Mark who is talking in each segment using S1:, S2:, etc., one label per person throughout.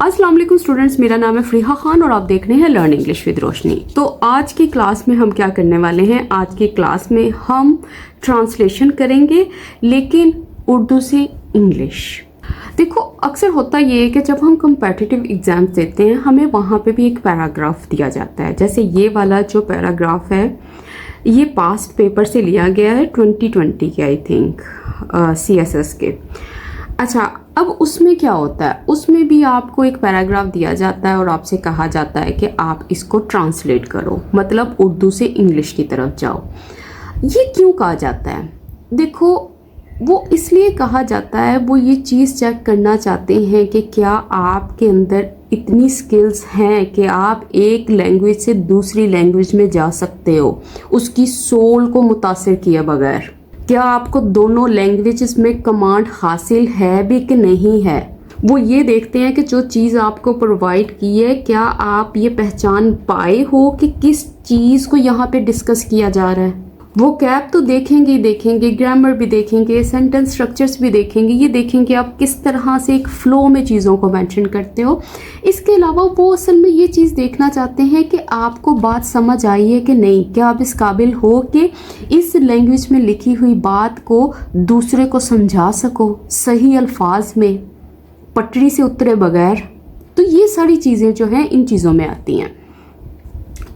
S1: अस्सलाम वालेकुम स्टूडेंट्स, मेरा नाम है फरीहा खान और आप देख रहे हैं लर्न इंग्लिश विद रोशनी। तो आज की क्लास में हम क्या करने वाले हैं, आज की क्लास में हम ट्रांसलेशन करेंगे लेकिन उर्दू से इंग्लिश। देखो अक्सर होता ये है कि जब हम कम्पिटिटिव एग्ज़ाम्स देते हैं हमें वहाँ पे भी एक पैराग्राफ दिया जाता है। जैसे ये वाला जो पैराग्राफ है ये पास्ट पेपर से लिया गया है 2020 के, आई थिंक CSS के। अच्छा, अब उसमें क्या होता है, उसमें भी आपको एक पैराग्राफ दिया जाता है और आपसे कहा जाता है कि आप इसको ट्रांसलेट करो, मतलब उर्दू से इंग्लिश की तरफ जाओ। ये क्यों कहा जाता है? देखो वो इसलिए कहा जाता है, वो ये चीज़ चेक करना चाहते हैं कि क्या आपके अंदर इतनी स्किल्स हैं कि आप एक लैंग्वेज से दूसरी लैंग्वेज में जा सकते हो उसकी सोल को मुतासिर किए बगैर। क्या आपको दोनों लैंग्वेजेस में कमांड हासिल है भी कि नहीं है। वो ये देखते हैं कि जो चीज़ आपको प्रोवाइड की है क्या आप ये पहचान पाए हो कि किस चीज़ को यहाँ पे डिस्कस किया जा रहा है। वो कैप तो देखेंगे ही देखेंगे, ग्रामर भी देखेंगे, सेंटेंस स्ट्रक्चर्स भी देखेंगे, ये देखेंगे आप किस तरह से एक फ़्लो में चीज़ों को मेंशन करते हो। इसके अलावा वो असल में ये चीज़ देखना चाहते हैं कि आपको बात समझ आई है कि नहीं, क्या आप इस काबिल हो कि इस लैंग्वेज में लिखी हुई बात को दूसरे को समझा सको सही अल्फाज में, पटरी से उतरे बगैर। तो ये सारी चीज़ें जो हैं इन चीज़ों में आती हैं।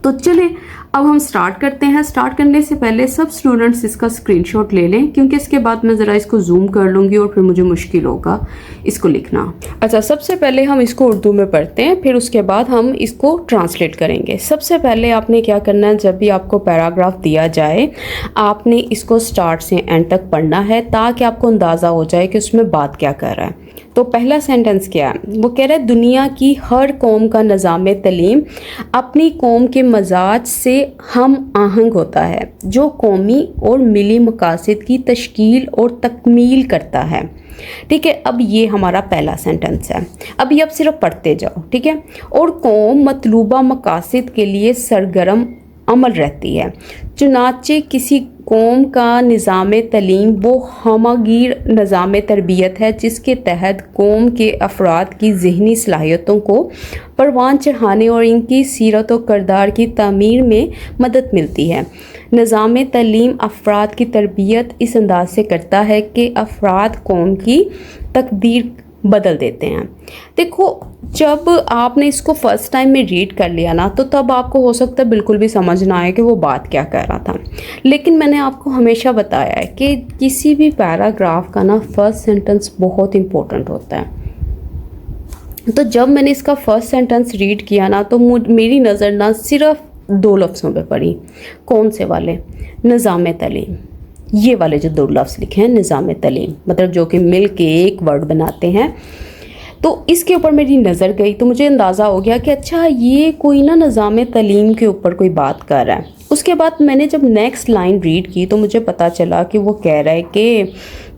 S1: तो चलें अब हम स्टार्ट करते हैं। स्टार्ट करने से पहले सब स्टूडेंट्स इसका स्क्रीनशॉट ले लें, क्योंकि इसके बाद मैं ज़रा इसको जूम कर लूँगी और फिर मुझे मुश्किल होगा इसको लिखना। अच्छा, सबसे पहले हम इसको उर्दू में पढ़ते हैं, फिर उसके बाद हम इसको ट्रांसलेट करेंगे। सबसे पहले आपने क्या करना है, जब भी आपको पैराग्राफ दिया जाए आपने इसको स्टार्ट से एंड तक पढ़ना है ताकि आपको अंदाज़ा हो जाए कि उसमें बात क्या कर रहा है। तो पहला सेंटेंस क्या है, वो कह रहा है दुनिया की हर कौम का निज़ाम तलीम अपनी कौम के मजाज से हम आहंग होता है, जो कौमी और मिली मकासद की तश्कील और तकमील करता है। ठीक है, अब ये हमारा पहला सेंटेंस है। अभी आप सिर्फ पढ़ते जाओ, ठीक है। और कौम मतलूबा मकासद के लिए सरगर्म अमल रहती है, चुनाचे किसी कौम का निज़ाम तलीम वो हमागीर निज़ाम तरबियत है जिसके तहत कौम के अफराद की ज़हनी सलाहियतों को परवान चढ़ाने और इनकी सीरत व किरदार की तामीर में मदद मिलती है। निज़ाम तलीम अफराद की तरबियत इस अंदाज से करता है कि अफराद कौम की तकदीर बदल देते हैं। देखो जब आपने इसको फर्स्ट टाइम में रीड कर लिया ना, तो तब आपको हो सकता है बिल्कुल भी समझ ना आए कि वो बात क्या कह रहा था, लेकिन मैंने आपको हमेशा बताया है कि किसी भी पैराग्राफ का ना फर्स्ट सेंटेंस बहुत इम्पोर्टेंट होता है। तो जब मैंने इसका फर्स्ट सेंटेंस रीड किया ना, तो मेरी नज़र ना सिर्फ 2 लफ्ज़ों पे पड़ी। कौन से वाले? निज़ाम तलीम। ये वाले जो 2 लफ्ज़ लिखे हैं निज़ाम तलीम, मतलब जो कि मिल के एक वर्ड बनाते हैं। तो इसके ऊपर मेरी नज़र गई तो मुझे अंदाज़ा हो गया कि अच्छा ये कोई ना निज़ाम तलीम के ऊपर कोई बात कर रहा है। उसके बाद मैंने जब नेक्स्ट लाइन रीड की तो मुझे पता चला कि वो कह रहा है कि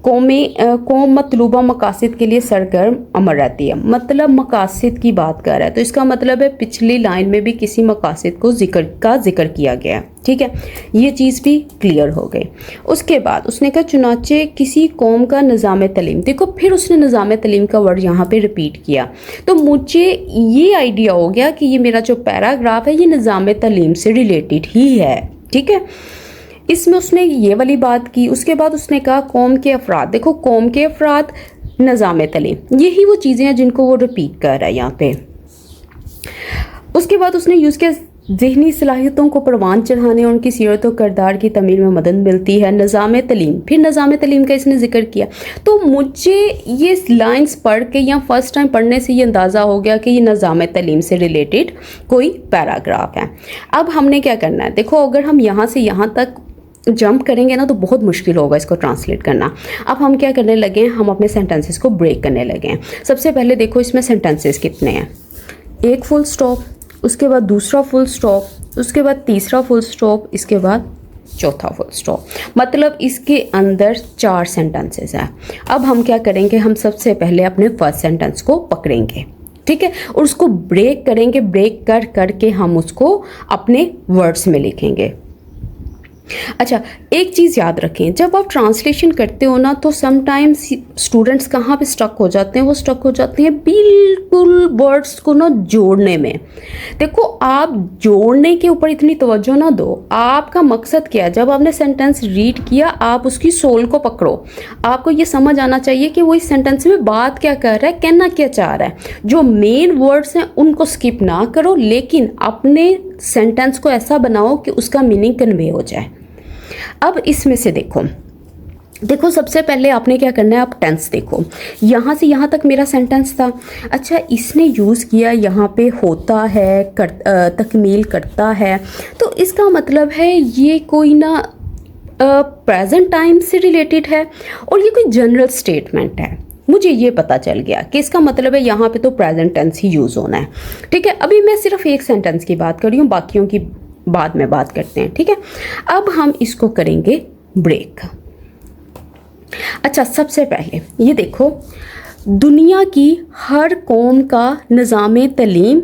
S1: कौम मतलूबा मकासद के लिए सरगर्म अमल रहती है, मतलब मकासद की बात कर रहा है। तो इसका मतलब है पिछली लाइन में भी किसी मकासद को जिक्र किया गया। ठीक है, ये चीज़ भी क्लियर हो गई। उसके बाद उसने कहा चुनाचे किसी कौम का निज़ाम तलीम। देखो फिर उसने निज़ाम तलीम का वर्ड यहाँ पे रिपीट किया, तो मुझे ये आइडिया हो गया कि ये मेरा जो पैराग्राफ है ये निज़ाम तलीम से रिलेटेड ही है। ठीक है, इसमें उसने ये वाली बात की। उसके बाद उसने कहा कौम के अफराद। देखो कौम के अफराद, निज़ाम तलीम, यही वो चीज़ें हैं जिनको वो रिपीट कर रहा है यहाँ पे। उसके बाद उसने यूज़ किया ज़हनी सलाहियतों को परवान चढ़ाने और उनकी सीरत और किरदार की तमीर में मदद मिलती है, निज़ाम तलीम। फिर निज़ाम तलीम का इसने जिक्र किया। तो मुझे ये लाइंस पढ़ के या फर्स्ट टाइम पढ़ने से ये अंदाज़ा हो गया कि ये निज़ाम तलीम से रिलेटेड कोई पैराग्राफ है। अब हमने क्या करना है, देखो अगर हम यहाँ से यहाँ तक जंप करेंगे ना तो बहुत मुश्किल होगा इसको ट्रांसलेट करना। अब हम क्या करने लगे हैं, हम अपने सेंटेंसेस को ब्रेक करने लगे हैं। सबसे पहले देखो इसमें सेंटेंसेस कितने हैं, एक फुल स्टॉप, उसके बाद दूसरा फुल स्टॉप, उसके बाद तीसरा फुल स्टॉप, इसके बाद चौथा फुल स्टॉप, मतलब इसके अंदर 4 सेंटेंसेस हैं। अब हम क्या करेंगे, हम सबसे पहले अपने फर्स्ट सेंटेंस को पकड़ेंगे, ठीक है, और उसको ब्रेक करेंगे। ब्रेक कर करके हम उसको अपने वर्ड्स में लिखेंगे। अच्छा, एक चीज़ याद रखें, जब आप ट्रांसलेशन करते हो ना तो समटाइम्स स्टूडेंट्स कहाँ पे स्टक हो जाते हैं, वो स्टक हो जाते हैं बिल्कुल वर्ड्स को ना जोड़ने में। देखो, आप जोड़ने के ऊपर इतनी तवज्जो ना दो। आपका मकसद क्या है, जब आपने सेंटेंस रीड किया आप उसकी सोल को पकड़ो। आपको ये समझ आना चाहिए कि वो इस सेंटेंस में बात क्या कर रहा है, कहना क्या चाह रहा है। जो मेन वर्ड्स हैं उनको स्किप ना करो, लेकिन अपने सेंटेंस को ऐसा बनाओ कि उसका मीनिंग कन्वे हो जाए। अब इसमें से देखो सबसे पहले आपने क्या करना है, आप टेंस देखो। यहाँ से यहाँ तक मेरा सेंटेंस था। अच्छा, इसने यूज़ किया यहाँ पे होता है, तकमील करता है, तो इसका मतलब है ये कोई ना प्रेजेंट टाइम से रिलेटेड है और ये कोई जनरल स्टेटमेंट है। मुझे ये पता चल गया कि इसका मतलब है यहाँ पे तो प्रेजेंट टेंस ही यूज़ होना है। ठीक है, अभी मैं सिर्फ एक सेंटेंस की बात कर रही हूँ, बाकियों की बाद में बात करते हैं। ठीक है, अब हम इसको करेंगे ब्रेक। अच्छा, सबसे पहले ये देखो, दुनिया की हर कौम का निज़ाम तलीम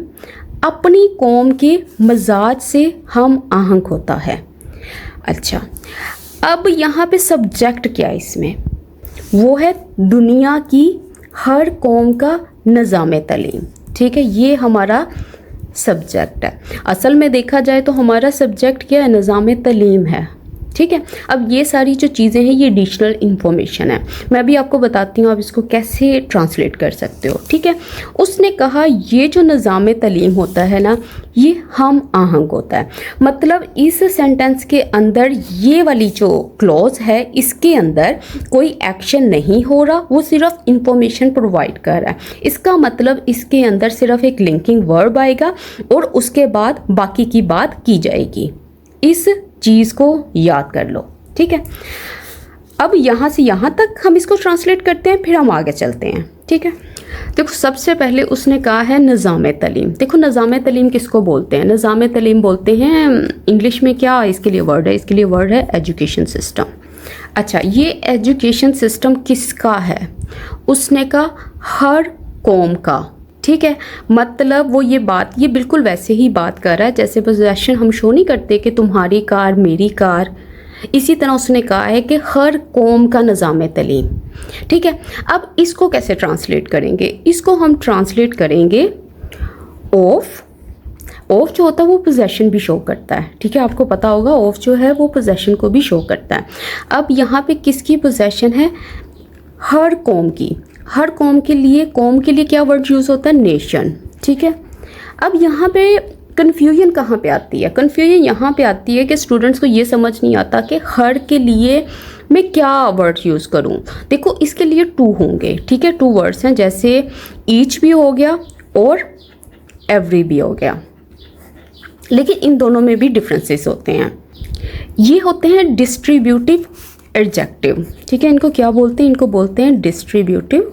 S1: अपनी कौम के मजाज से हम आहंग होता है। अच्छा, अब यहाँ पे सब्जेक्ट क्या है इसमें, वो है दुनिया की हर कौम का निज़ाम तलीम। ठीक है, ये हमारा सब्जेक्ट है। असल में देखा जाए तो हमारा सब्जेक्ट क्या है, निज़ाम तलीम है। ठीक है, अब ये सारी जो चीज़ें हैं ये एडिशनल इन्फॉर्मेशन है, मैं भी आपको बताती हूँ आप इसको कैसे ट्रांसलेट कर सकते हो। ठीक है, उसने कहा ये जो निज़ाम तलीम होता है ना, ये हम आहंग होता है। मतलब इस सेंटेंस के अंदर ये वाली जो क्लॉज है, इसके अंदर कोई एक्शन नहीं हो रहा, वो सिर्फ इंफॉर्मेशन प्रोवाइड कर रहा है। इसका मतलब इसके अंदर सिर्फ एक लिंकिंग वर्ब आएगा और उसके बाद बाकी की बात की जाएगी। इस चीज़ को याद कर लो। ठीक है, अब यहाँ से यहाँ तक हम इसको ट्रांसलेट करते हैं, फिर हम आगे चलते हैं। ठीक है, देखो सबसे पहले उसने कहा है निज़ाम तलीम। देखो निज़ाम तलीम किसको बोलते हैं, निज़ाम तलीम बोलते हैं इंग्लिश में, क्या इसके लिए वर्ड है, इसके लिए वर्ड है एजुकेशन सिस्टम। अच्छा, ये एजुकेशन सिस्टम किसका है, उसने कहा हर कौम का। ठीक है, मतलब वो ये बिल्कुल वैसे ही बात कर रहा है जैसे पोजेशन हम शो नहीं करते कि तुम्हारी कार मेरी कार, इसी तरह उसने कहा है कि हर कौम का निज़ाम तलीम। ठीक है, अब इसको कैसे ट्रांसलेट करेंगे, इसको हम ट्रांसलेट करेंगे ऑफ जो होता है वो पोजेशन भी शो करता है। ठीक है, आपको पता होगा ऑफ जो है वो पोजेशन को भी शो करता है। अब यहाँ पे किसकी पोजेशन है, हर कौम की। हर कौम के लिए क्या वर्ड यूज़ होता है, नेशन। ठीक है, अब यहाँ पे कन्फ्यूजन कहाँ पे आती है, कन्फ्यूजन यहाँ पे आती है कि स्टूडेंट्स को ये समझ नहीं आता कि हर के लिए मैं क्या वर्ड यूज़ करूँ। देखो इसके लिए टू होंगे। ठीक है, टू वर्ड्स हैं, जैसे ईच भी हो गया और एवरी भी हो गया, लेकिन इन दोनों में भी डिफरेंसेस होते हैं। ये होते हैं डिस्ट्रीब्यूटिव एडजेक्टिव। ठीक है, इनको क्या बोलते हैं, इनको बोलते हैं डिस्ट्रीब्यूटिव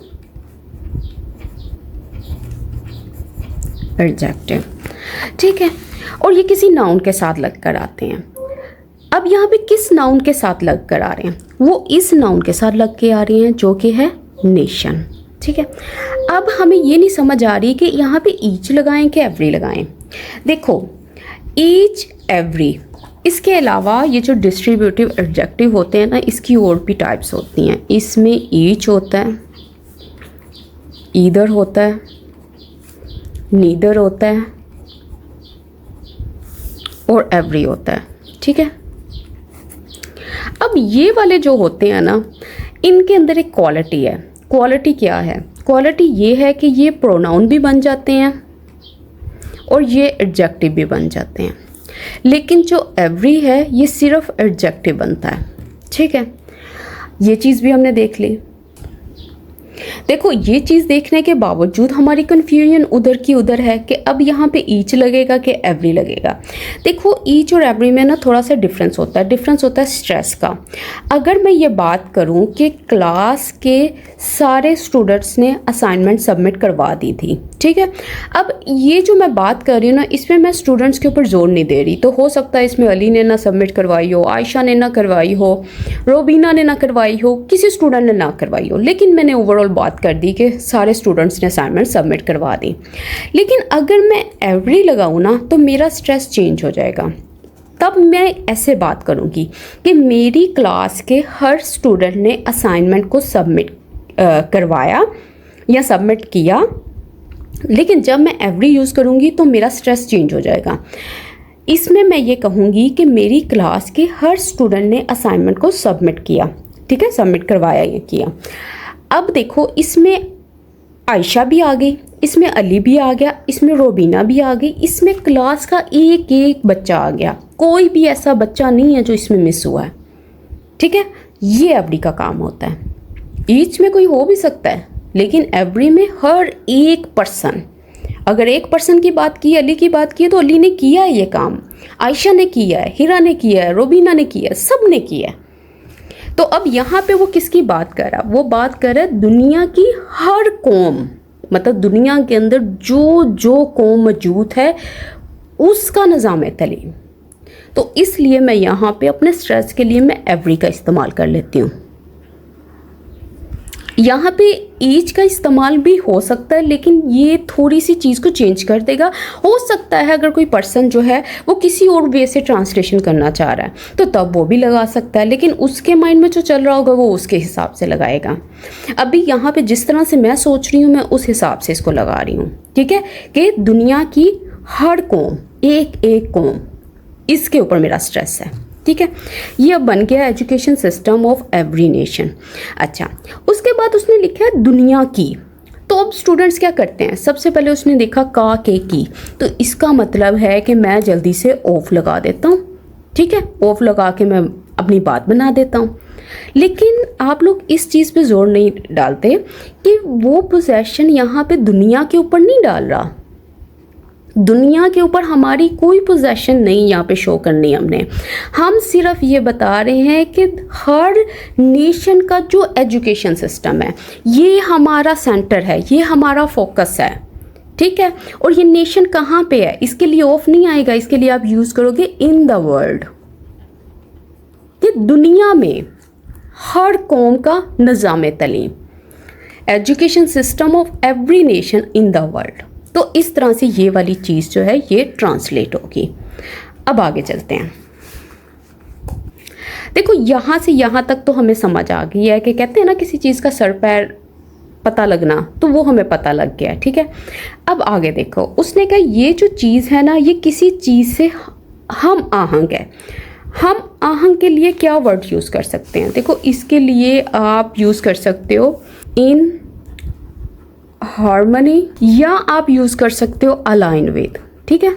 S1: एडजेक्टिव। ठीक है, और ये किसी नाउन के साथ लग कर आते हैं। अब यहाँ पे किस नाउन के साथ लग कर आ रहे हैं, वो इस नाउन के साथ लग के आ रहे हैं जो कि है नेशन। ठीक है, अब हमें ये नहीं समझ आ रही कि यहाँ पे ईच लगाएं कि एवरी लगाएं। देखो ईच एवरी, इसके अलावा ये जो डिस्ट्रीब्यूटिव एडजेक्टिव होते हैं ना, इसकी और भी टाइप्स होती हैं। इसमें ईच होता है, ईदर होता है, नीदर होता है और एवरी होता है। ठीक है, अब ये वाले जो होते हैं ना, इनके अंदर एक क्वालिटी है। क्वालिटी क्या है, क्वालिटी ये है कि ये प्रोनाउन भी बन जाते हैं और ये एडजेक्टिव भी बन जाते हैं, लेकिन जो एवरी है ये सिर्फ एडजेक्टिव बनता है। ठीक है, ये चीज़ भी हमने देख ली। देखो ये चीज़ देखने के बावजूद हमारी कन्फ्यूजन उधर की उधर है कि अब यहाँ पे ईच लगेगा कि एवरी लगेगा। देखो ईच और एवरी में ना थोड़ा सा डिफरेंस होता है, डिफरेंस होता है स्ट्रेस का। अगर मैं ये बात करूँ कि क्लास के सारे स्टूडेंट्स ने असाइनमेंट सबमिट करवा दी थी, ठीक है, अब ये जो मैं बात कर रही हूँ ना, इसमें मैं स्टूडेंट्स के ऊपर जोर नहीं दे रही। तो हो सकता है इसमें अली ने ना सबमिट करवाई हो, आयशा ने ना करवाई हो, रोबीना ने ना करवाई हो, किसी स्टूडेंट ने ना करवाई हो, लेकिन मैंने ओवरऑल बात कर दी कि सारे स्टूडेंट्स ने असाइनमेंट सबमिट करवा दी। लेकिन अगर मैं एवरी लगाऊँ ना तो मेरा स्ट्रेस चेंज हो जाएगा। तब मैं ऐसे बात करूँगी कि मेरी क्लास के हर स्टूडेंट ने असाइनमेंट को सबमिट करवाया या सबमिट किया। लेकिन जब मैं एवरी यूज़ करूँगी तो मेरा स्ट्रेस चेंज हो जाएगा। इसमें मैं ये कहूँगी कि मेरी क्लास के हर स्टूडेंट ने असाइनमेंट को सबमिट किया, ठीक है, सबमिट करवाया या किया। अब देखो इसमें आयशा भी आ गई, इसमें अली भी आ गया, इसमें रोबीना भी आ गई, इसमें क्लास का एक एक बच्चा आ गया। कोई भी ऐसा बच्चा नहीं है जो इसमें मिस हुआ है, ठीक है। ये एवरी का काम होता है। ईच में कोई हो भी सकता है, लेकिन एवरी में हर एक पर्सन, अगर एक पर्सन की बात की, अली की बात की, तो अली ने किया है ये काम, आयशा ने किया है, हिरा ने किया है, रोबीना ने किया है, सब ने किया है। तो अब यहाँ पे वो किसकी बात कर रहा है? वो बात कर रहा है दुनिया की हर कौम, मतलब दुनिया के अंदर जो जो कौम मौजूद है उसका निज़ाम तालीम। तो इसलिए मैं यहाँ पे अपने स्ट्रेस के लिए मैं एवरी का इस्तेमाल कर लेती हूँ। यहाँ पे ईच का इस्तेमाल भी हो सकता है, लेकिन ये थोड़ी सी चीज़ को चेंज कर देगा। हो सकता है अगर कोई पर्सन जो है वो किसी और वे से ट्रांसलेशन करना चाह रहा है तो तब वो भी लगा सकता है, लेकिन उसके माइंड में जो चल रहा होगा वो उसके हिसाब से लगाएगा। अभी यहाँ पे जिस तरह से मैं सोच रही हूँ मैं उस हिसाब से इसको लगा रही हूँ, ठीक है, कि दुनिया की हर कौम, एक एक कौम, इसके ऊपर मेरा स्ट्रेस है, ठीक है। ये अब बन गया education system of every nation. अच्छा, उसके बाद उसने लिखा है दुनिया की। तो अब स्टूडेंट्स क्या करते हैं? सबसे पहले उसने देखा का के की, तो इसका मतलब है कि मैं जल्दी से ऑफ लगा देता हूँ, ठीक है, ऑफ लगा के मैं अपनी बात बना देता हूँ। लेकिन आप लोग इस चीज़ पे जोर नहीं डालते कि वो पोजेशन यहाँ पे दुनिया के ऊपर नहीं डाल रहा। दुनिया के ऊपर हमारी कोई पोजेशन नहीं यहाँ पे शो करनी हमने। हम सिर्फ ये बता रहे हैं कि हर नेशन का जो एजुकेशन सिस्टम है ये हमारा सेंटर है, ये हमारा फोकस है, ठीक है। और ये नेशन कहाँ पे है, इसके लिए ऑफ नहीं आएगा, इसके लिए आप यूज़ करोगे इन द वर्ल्ड, कि दुनिया में हर कौम का निज़ाम तालीम, education system of every nation in the world. तो इस तरह से ये वाली चीज़ जो है ये ट्रांसलेट होगी। अब आगे चलते हैं। देखो यहाँ से यहाँ तक तो हमें समझ आ गई है कि कहते हैं ना किसी चीज़ का सर पैर पता लगना, तो वो हमें पता लग गया, ठीक है। अब आगे देखो, उसने कहा ये जो चीज़ है ना ये किसी चीज़ से हम आहंग है। हम आहंग के लिए क्या वर्ड यूज़ कर सकते हैं? देखो इसके लिए आप यूज़ कर सकते हो इन हार्मनी, या आप यूज़ कर सकते हो अलाइन विद, ठीक है।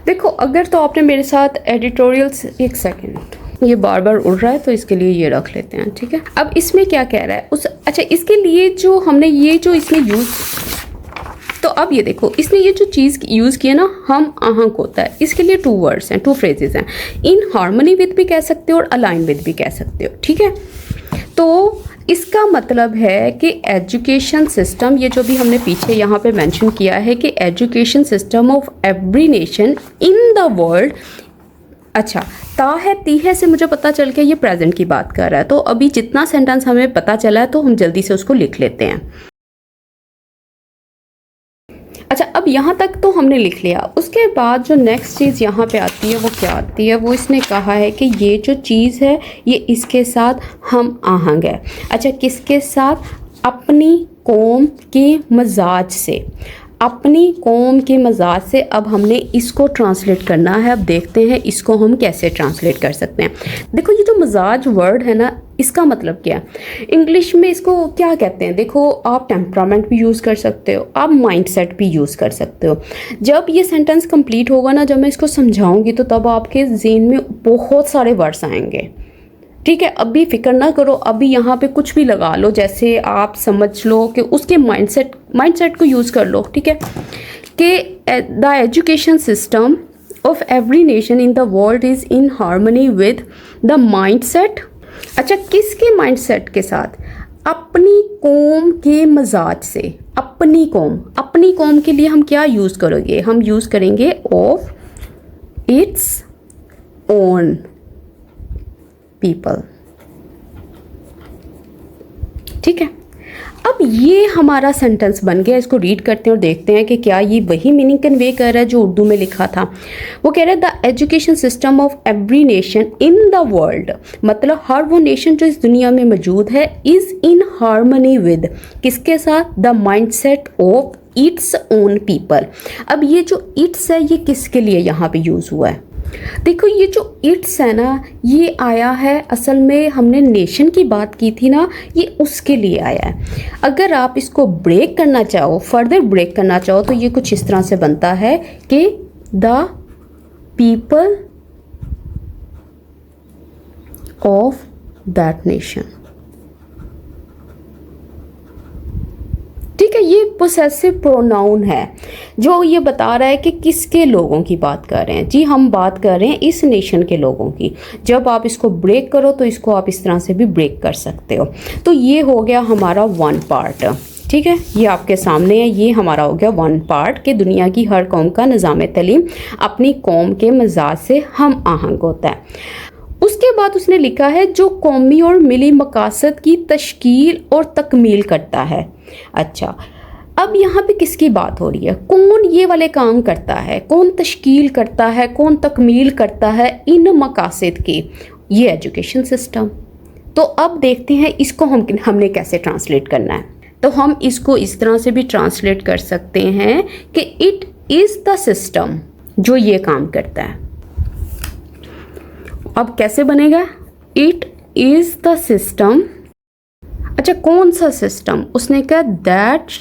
S1: देखो अगर तो आपने मेरे साथ एडिटोरियल्स, एक सेकेंड, ये बार बार उड़ रहा है तो इसके लिए ये रख लेते हैं, ठीक है। अब इसमें क्या कह रहा है अच्छा, इसके लिए जो हमने ये जो इसमें यूज़, तो अब ये देखो इसने ये जो चीज़ यूज़ की है ना, हम आहंग होता है, इसके लिए 2 वर्ड्स हैं, 2 फ्रेजेस हैं। इन हार्मनी विद भी कह सकते हो और अलाइन विद भी कह सकते हो, ठीक है। तो इसका मतलब है कि एजुकेशन सिस्टम, ये जो भी हमने पीछे यहाँ पे मेंशन किया है कि education system of every nation in the world. अच्छा, ता है ती है से मुझे पता चल गया ये प्रेजेंट की बात कर रहा है। तो अभी जितना सेंटेंस हमें पता चला है तो हम जल्दी से उसको लिख लेते हैं। अच्छा, अब यहाँ तक तो हमने लिख लिया। उसके बाद जो नेक्स्ट चीज़ यहाँ पे आती है वो क्या आती है? वो इसने कहा है कि ये जो चीज़ है ये इसके साथ हम आहंग है। अच्छा, किसके साथ? अपनी कौम के मजाज से, अपनी कौम के मजाज से। अब हमने इसको ट्रांसलेट करना है। अब देखते हैं इसको हम कैसे ट्रांसलेट कर सकते हैं। देखो ये जो मजाज वर्ड है ना, इसका मतलब क्या है? इंग्लिश में इसको क्या कहते हैं? देखो आप टेम्परामेंट भी यूज़ कर सकते हो, आप माइंडसेट भी यूज़ कर सकते हो। जब ये सेंटेंस कंप्लीट होगा ना, जब मैं इसको समझाऊंगी तो तब आपके ज़हन में बहुत सारे वर्ड्स आएंगे, ठीक है। अभी फिक्र ना करो, अभी यहाँ पे कुछ भी लगा लो, जैसे आप समझ लो कि उसके माइंडसेट को यूज़ कर लो, ठीक है। कि the education system of every nation in the world is in harmony with the mindset. अच्छा, किसके माइंडसेट के साथ? अपनी कौम के मजाज से। अपनी कौम के लिए हम क्या यूज़ करोगे? हम यूज़ करेंगे ऑफ इट्स ओन पीपल, ठीक है। अब ये हमारा सेंटेंस बन गया, इसको रीड करते हैं और देखते हैं कि क्या ये वही मीनिंग कन्वे कर रहा है जो उर्दू में लिखा था। वो कह रहा है the education system of every nation in the world, मतलब हर वो नेशन जो इस दुनिया में मौजूद है, इज़ इन हार्मनी विद, किसके साथ, the mindset of its own people. अब ये जो इट्स है ये किसके लिए यहाँ पे यूज़ हुआ है? देखो ये जो इट्स है ना, ये आया है, असल में हमने नेशन की बात की थी ना, ये उसके लिए आया है। अगर आप इसको ब्रेक करना चाहो, फर्दर ब्रेक करना चाहो, तो ये कुछ इस तरह से बनता है कि the people of that nation. ठीक है, ये पोसेसिव प्रोनाउन है जो ये बता रहा है कि किसके लोगों की बात कर रहे हैं। जी हम बात कर रहे हैं इस नेशन के लोगों की। जब आप इसको ब्रेक करो तो इसको आप इस तरह से भी ब्रेक कर सकते हो। तो ये हो गया हमारा वन पार्ट। ठीक है, ये आपके सामने है, ये हमारा हो गया वन पार्ट कि दुनिया की हर कौम का निज़ाम तलीम अपनी कौम के मिजाज से हम आहंग होता है। उसके बाद उसने लिखा है जो कौमी और मिली मकासद की तश्कील और तकमील करता है। अच्छा, अब यहाँ पे किसकी बात हो रही है? कौन ये वाले काम करता है, कौन तश्कील करता है, कौन तकमील करता है इन मकासद की? ये एजुकेशन सिस्टम। तो अब देखते हैं इसको हमने कैसे ट्रांसलेट करना है। तो हम इसको इस तरह से भी ट्रांसलेट कर सकते हैं कि इट इज़ द सिस्टम जो ये काम करता है। अब कैसे बनेगा? It is the system. अच्छा, कौन सा सिस्टम? उसने कहा दैट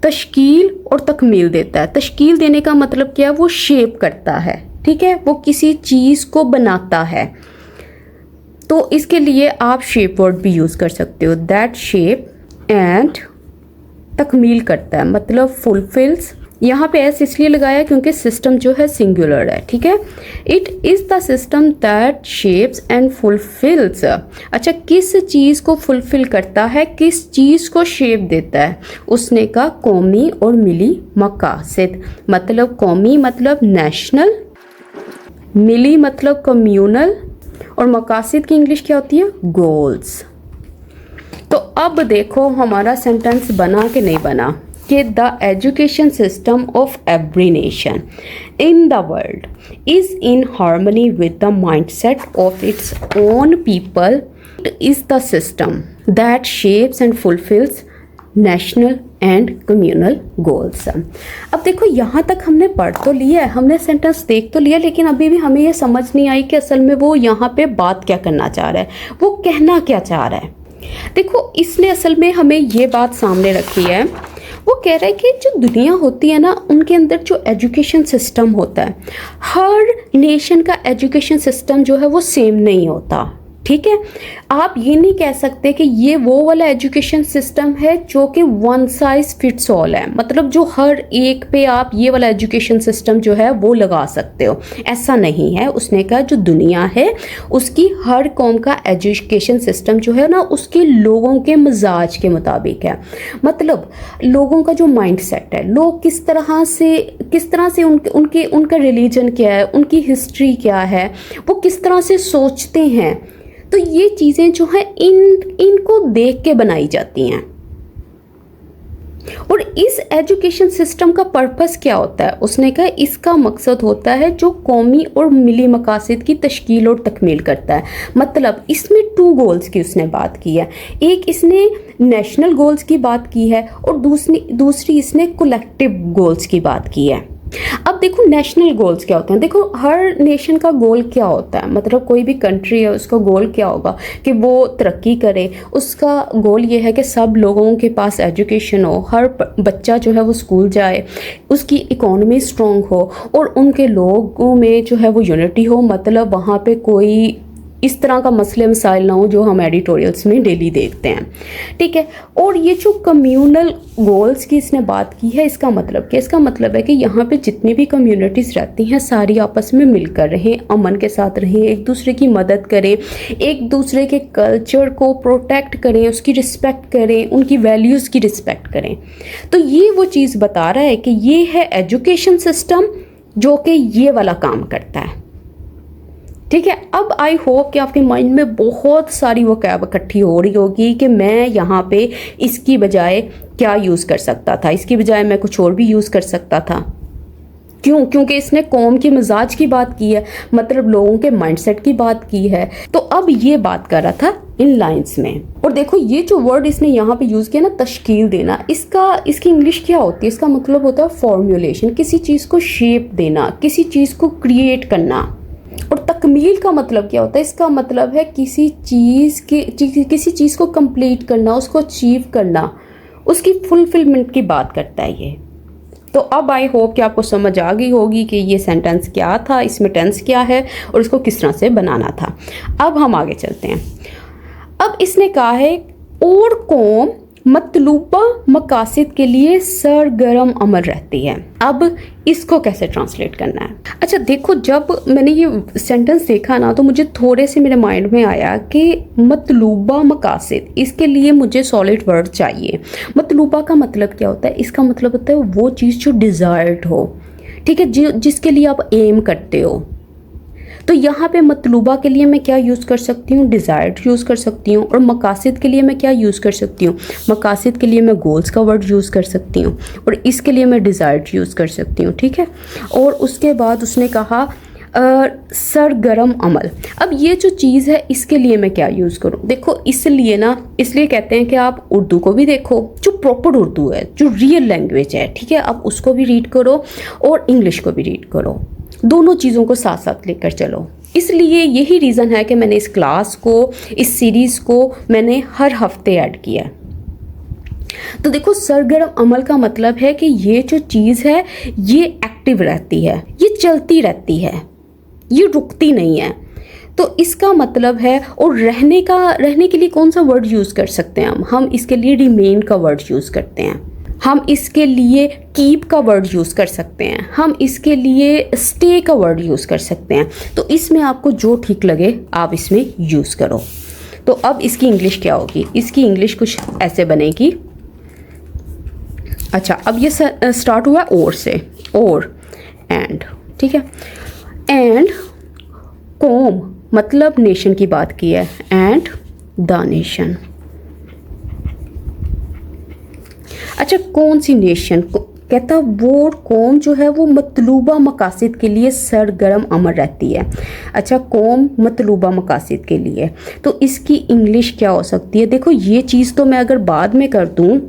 S1: तश्कील और तकमील देता है। तश्कील देने का मतलब क्या है? वो शेप करता है। ठीक है, वो किसी चीज़ को बनाता है। तो इसके लिए आप शेप वर्ड भी यूज़ कर सकते हो, दैट शेप, एंड तकमील करता है मतलब फुलफिल्स। यहाँ पे एस इसलिए लगाया क्योंकि सिस्टम जो है सिंगुलर है। ठीक है, it is the system that shapes and fulfils. अच्छा, किस चीज़ को फुलफिल करता है, किस चीज़ को शेप देता है? उसने कहा कौमी और मिली मकासद। मतलब कौमी मतलब नेशनल, मिली मतलब कम्यूनल, और मकासद की इंग्लिश क्या होती है? गोल्स। तो अब देखो हमारा सेंटेंस बना कि नहीं बना कि the education system of every nation in the world is in harmony with the mindset of its own people. It is the system that shapes and fulfils national and communal goals. अब देखो यहाँ तक हमने पढ़ तो लिया है, हमने सेंटेंस देख तो लिया, लेकिन अभी भी हमें ये समझ नहीं आई कि असल में वो यहाँ पे बात क्या करना चाह रहा है, वो कहना क्या चाह रहा है। देखो इसने असल में हमें ये बात सामने रखी है। वो कह रहा है कि जो दुनिया होती है ना, उनके अंदर जो एजुकेशन सिस्टम होता है, हर नेशन का एजुकेशन सिस्टम जो है वो सेम नहीं होता। ठीक है, आप ये नहीं कह सकते कि ये वो वाला एजुकेशन सिस्टम है जो कि वन साइज फिट्स ऑल है, मतलब जो हर एक पे आप ये वाला एजुकेशन सिस्टम जो है वो लगा सकते हो, ऐसा नहीं है। उसने कहा जो दुनिया है उसकी हर कौम का एजुकेशन सिस्टम जो है ना, उसके लोगों के मिजाज के मुताबिक है। मतलब लोगों का जो माइंड सेट है, लोग किस तरह से उनका रिलीजन क्या है, उनकी हिस्ट्री क्या है, वो किस तरह से सोचते हैं, तो ये चीज़ें जो है इनको देख के बनाई जाती हैं। और इस एजुकेशन सिस्टम का पर्पस क्या होता है? उसने कहा इसका मकसद होता है जो कौमी और मिली मकासद की तश्कील और तकमील करता है। मतलब इसमें 2 गोल्स की उसने बात की है। एक इसने नेशनल गोल्स की बात की है और दूसरी इसने कलेक्टिव गोल्स की बात की है। अब देखो नेशनल गोल्स क्या होते हैं। देखो हर नेशन का गोल क्या होता है, मतलब कोई भी कंट्री है उसका गोल क्या होगा कि वो तरक्की करे। उसका गोल ये है कि सब लोगों के पास एजुकेशन हो, हर बच्चा जो है वो स्कूल जाए, उसकी इकोनॉमी स्ट्रॉन्ग हो और उनके लोगों में जो है वो यूनिटी हो। मतलब वहाँ पे कोई इस तरह का मसले मसाइल ना हो जो हम एडिटोरियल्स में डेली देखते हैं। ठीक है, और ये जो कम्यूनल गोल्स की इसने बात की है, इसका मतलब क्या? इसका मतलब है कि यहाँ पे जितनी भी कम्युनिटीज़ रहती हैं सारी आपस में मिलकर रहें, अमन के साथ रहें, एक दूसरे की मदद करें, एक दूसरे के कल्चर को प्रोटेक्ट करें, उसकी रिस्पेक्ट करें, उनकी वैल्यूज़ की रिस्पेक्ट करें। तो ये वो चीज़ बता रहा है कि ये है एजुकेशन सिस्टम जो कि ये वाला काम करता है। ठीक है। अब आई होप कि आपके माइंड में बहुत सारी वोकैब इकट्ठी हो रही होगी कि मैं यहाँ पे इसकी बजाय क्या यूज़ कर सकता था, इसकी बजाय मैं कुछ और भी यूज़ कर सकता था। क्यों? क्योंकि इसने कौम के मिजाज की बात की है, मतलब लोगों के माइंडसेट की बात की है। तो अब ये बात कर रहा था इन लाइंस में। और देखो ये जो वर्ड इसने यहाँ पे यूज़ किया ना, तश्कील देना, इसकी इंग्लिश क्या होती है? इसका मतलब होता है फॉर्मुलेशन, किसी चीज़ को शेप देना, किसी चीज़ को क्रिएट करना। और तकमील का मतलब क्या होता है? इसका मतलब है किसी चीज़ को कंप्लीट करना, उसको अचीव करना, उसकी फुलफिलमेंट की बात करता है ये। तो अब आई होप कि आपको समझ आ गई होगी कि ये सेंटेंस क्या था, इसमें टेंस क्या है और इसको किस तरह से बनाना था। अब हम आगे चलते हैं। अब इसने कहा है और कौम मतलूबा मकासिद के लिए सरगर्म अमल रहती है। अब इसको कैसे ट्रांसलेट करना है? अच्छा देखो, जब मैंने ये सेंटेंस देखा ना तो मुझे थोड़े से मेरे माइंड में आया कि मतलूबा मकासिद, इसके लिए मुझे सॉलिड वर्ड चाहिए। मतलूबा का मतलब क्या होता है? इसका मतलब होता है वो चीज़ जो डिज़ायर्ड हो, ठीक है, जिसके लिए आप एम करते हो। तो यहाँ पे मतलूबा के लिए मैं क्या यूज़ कर सकती हूँ? डिज़ायर्ड यूज़ कर सकती हूँ। और मकासिद के लिए मैं क्या यूज़ कर सकती हूँ? मकासिद के लिए मैं गोल्स का वर्ड यूज़ कर सकती हूँ और इसके लिए मैं डिज़ायर्ड यूज़ कर सकती हूँ, ठीक है। और उसके बाद उसने कहा सरगर्म अमल। अब ये जो चीज़ है इसके लिए मैं क्या यूज़ करूँ? देखो इसलिए कहते हैं कि आप उर्दू को भी देखो, जो प्रॉपर उर्दू है, जो रियल लैंग्वेज है, ठीक है, आप उसको भी रीड करो और इंग्लिश को भी रीड करो, दोनों चीज़ों को साथ साथ लेकर चलो। इसलिए यही रीज़न है कि मैंने इस क्लास को, इस सीरीज़ को मैंने हर हफ्ते ऐड किया है। तो देखो, सरगर्म अमल का मतलब है कि ये जो चीज़ है ये एक्टिव रहती है, ये चलती रहती है, ये रुकती नहीं है। तो इसका मतलब है, और रहने के लिए कौन सा वर्ड यूज़ कर सकते हैं हम इसके लिए रिमेन का वर्ड यूज़ करते हैं, हम इसके लिए कीप का वर्ड यूज़ कर सकते हैं, हम इसके लिए स्टे का वर्ड यूज़ कर सकते हैं। तो इसमें आपको जो ठीक लगे आप इसमें यूज़ करो। तो अब इसकी इंग्लिश क्या होगी? इसकी इंग्लिश कुछ ऐसे बनेगी। अच्छा, अब ये स्टार्ट हुआ और से, और एंड, ठीक है। एंड कौम मतलब नेशन की बात की है, एंड द नेशन। अच्छा, कौन सी नेशन? कहता वो कौम जो है वो मतलूबा मकासिद के लिए सरगर्म अमल रहती है। अच्छा, कौम मतलूबा मकासिद के लिए, तो इसकी इंग्लिश क्या हो सकती है? देखो, ये चीज़ तो मैं अगर बाद में कर दूँ